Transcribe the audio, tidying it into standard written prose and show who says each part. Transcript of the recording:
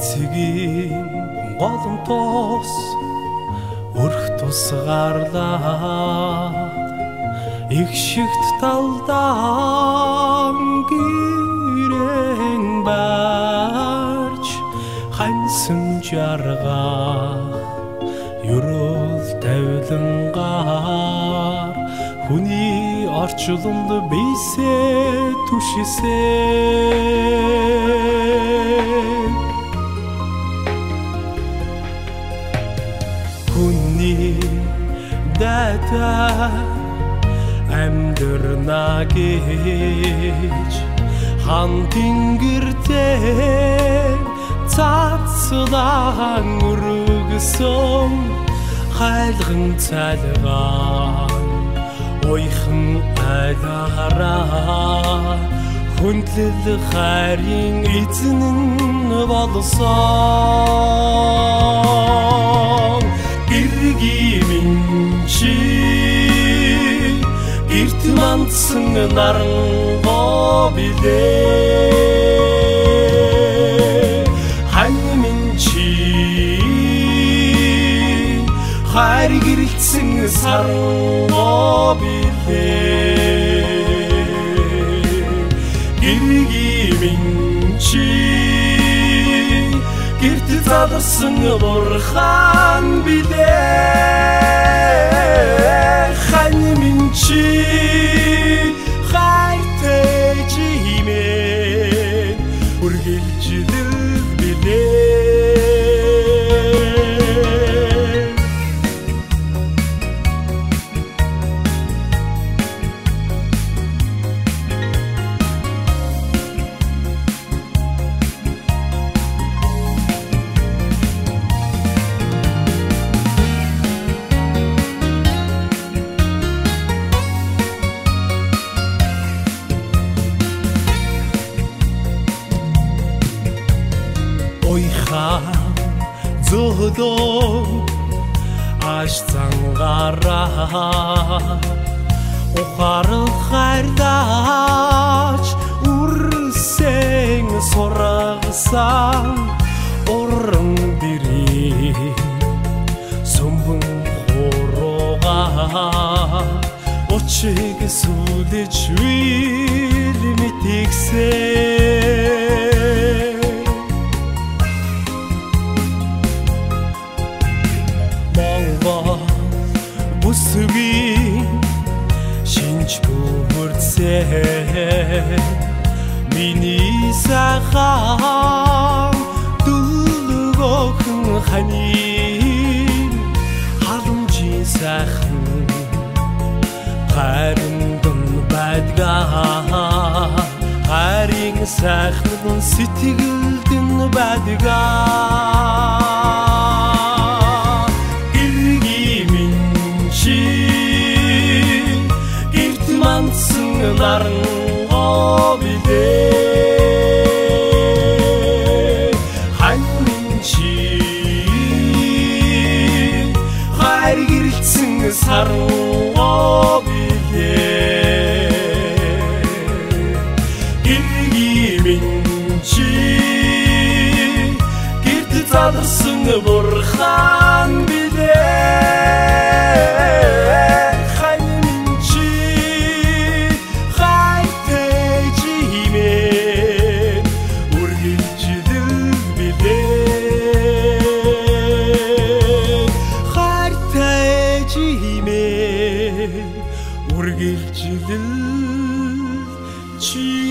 Speaker 1: эцгийн голон тус өрх тусгаарлаа их шигт талдан гэрэн барж ханьсан жаргаа ерөөл тавилангаар хүний орчлонд бийсээ түшисээ хүний дата амьдрна гэж хан тэнгэртэй цацлан өргөсөн хайлган цалгаан ойхон айлаараа хүндлэл хайрын эзэн нь болсон гэргийн чи эрт мандсан нарангоо билээ хань минь чи хайр гэрэлтсэн сарангоо билээ гэргийн минь чи гэрт залсан бурхан билээ хань минь чи хайртай жимээ үргэлжлэл билээ зөөлөө аш цангараа ухаарал хайрлаач үрсэн сурагсан уран бэрээ сүмбэн хороогаа очиг сүлэж вил мэтгсээ бүсгийн шинж бүрцээ миний сайхан дулгохын ханийн халамжийн сайхан хайрын байдгаа хайрын сайхан сэтгэлд нь байдгаа нарангоо билээ хань минь чи хайр гэрэлтсэн сарангоо билээ гэргийн минь чи гэрт залсан бурхан билээ үргэлжлэл чи